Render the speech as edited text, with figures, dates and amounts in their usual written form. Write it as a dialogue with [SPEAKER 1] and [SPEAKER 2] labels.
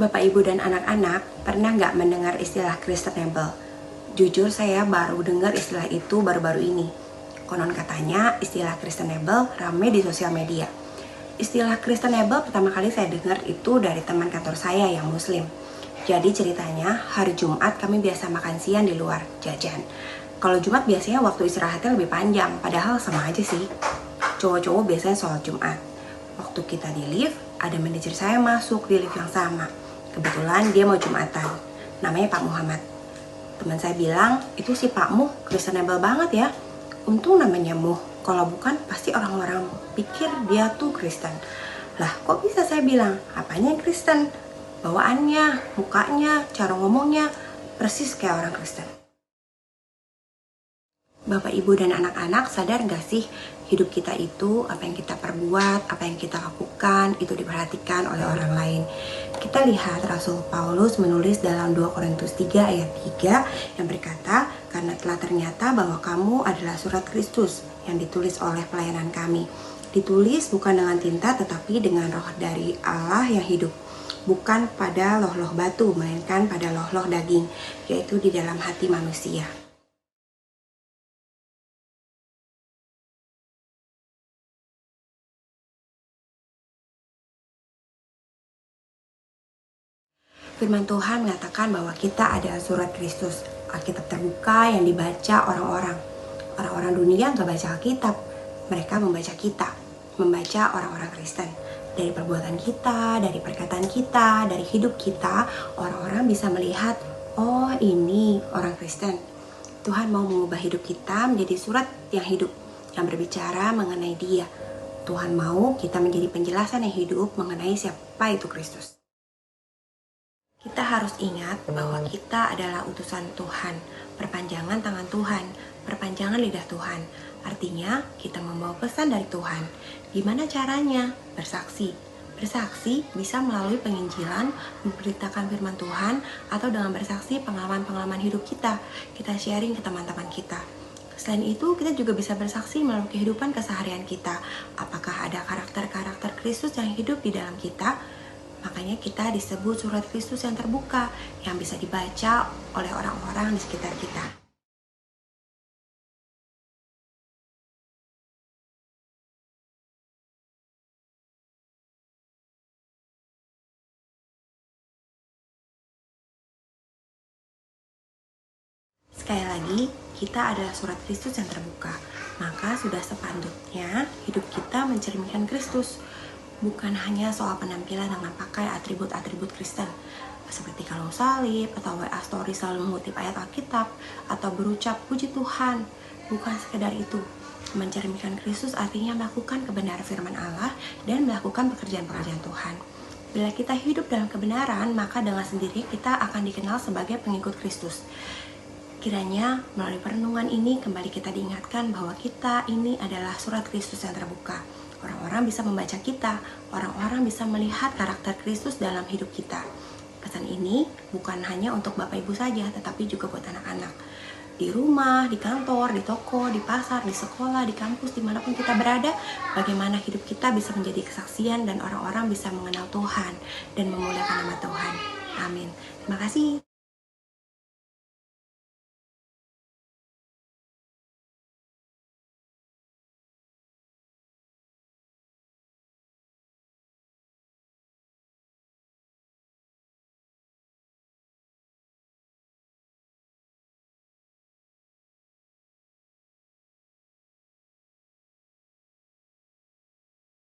[SPEAKER 1] Bapak, Ibu, dan anak-anak pernah nggak mendengar istilah Kristenable? Jujur saya baru dengar istilah itu baru-baru ini. Konon katanya istilah Kristenable rame di sosial media. Istilah Kristenable pertama kali saya dengar itu dari teman kantor saya yang muslim. Jadi ceritanya hari Jumat kami biasa makan siang di luar, jajan. Kalau Jumat biasanya waktu istirahatnya lebih panjang, padahal sama aja sih. Cowok-cowok biasanya sholat Jumat. Waktu kita di lift, ada manajer saya masuk di lift yang sama. Kebetulan dia mau Jumatan. Namanya Pak Muhammad. Teman saya bilang, itu si Pak Muh Kristenable banget ya. Untung namanya Muh. Kalau bukan, pasti orang-orang pikir dia tuh Kristen. Lah, kok bisa saya bilang? Apanya yang Kristen? Bawaannya, mukanya, cara ngomongnya, persis kayak orang Kristen. Bapak, Ibu, dan anak-anak sadar gak sih hidup kita itu, apa yang kita perbuat, apa yang kita lakukan, itu diperhatikan oleh orang lain. Kita lihat Rasul Paulus menulis dalam 2 Korintus 3 ayat 3 yang berkata, karena telah ternyata bahwa kamu adalah surat Kristus yang ditulis oleh pelayanan kami. Ditulis bukan dengan tinta tetapi dengan roh dari Allah yang hidup. Bukan pada loh-loh batu, melainkan pada loh-loh daging, yaitu di dalam hati manusia. Firman Tuhan mengatakan bahwa kita adalah surat Kristus, Alkitab terbuka yang dibaca orang-orang. Orang-orang dunia nggak baca Alkitab, mereka membaca kita, membaca orang-orang Kristen. Dari perbuatan kita, dari perkataan kita, dari hidup kita, orang-orang bisa melihat, oh ini orang Kristen. Tuhan mau mengubah hidup kita menjadi surat yang hidup, yang berbicara mengenai Dia. Tuhan mau kita menjadi penjelasan yang hidup mengenai siapa itu Kristus. Kita harus ingat bahwa kita adalah utusan Tuhan, perpanjangan tangan Tuhan, perpanjangan lidah Tuhan. Artinya, kita membawa pesan dari Tuhan. Gimana caranya? Bersaksi. Bersaksi bisa melalui penginjilan, memberitakan firman Tuhan, atau dengan bersaksi pengalaman-pengalaman hidup kita. Kita sharing ke teman-teman kita. Selain itu, kita juga bisa bersaksi melalui kehidupan keseharian kita. Apakah ada karakter-karakter Kristus yang hidup di dalam kita? Makanya kita disebut surat Kristus yang terbuka, yang bisa dibaca oleh orang-orang di sekitar kita. Sekali lagi, kita adalah surat Kristus yang terbuka. Maka sudah sepatutnya hidup kita mencerminkan Kristus. Bukan hanya soal penampilan dengan pakai atribut-atribut Kristen, seperti kalung salib atau WA story selalu mengutip ayat Alkitab atau berucap puji Tuhan. Bukan sekedar itu. Mencerminkan Kristus artinya melakukan kebenaran firman Allah dan melakukan pekerjaan-pekerjaan Tuhan. Bila kita hidup dalam kebenaran, maka dengan sendiri kita akan dikenal sebagai pengikut Kristus. Kiranya melalui perenungan ini kembali kita diingatkan bahwa kita ini adalah surat Kristus yang terbuka. Orang-orang bisa membaca kita, orang-orang bisa melihat karakter Kristus dalam hidup kita. Pesan ini bukan hanya untuk Bapak Ibu saja, tetapi juga buat anak-anak. Di rumah, di kantor, di toko, di pasar, di sekolah, di kampus, dimanapun kita berada, bagaimana hidup kita bisa menjadi kesaksian dan orang-orang bisa mengenal Tuhan dan memuliakan nama Tuhan. Amin. Terima kasih.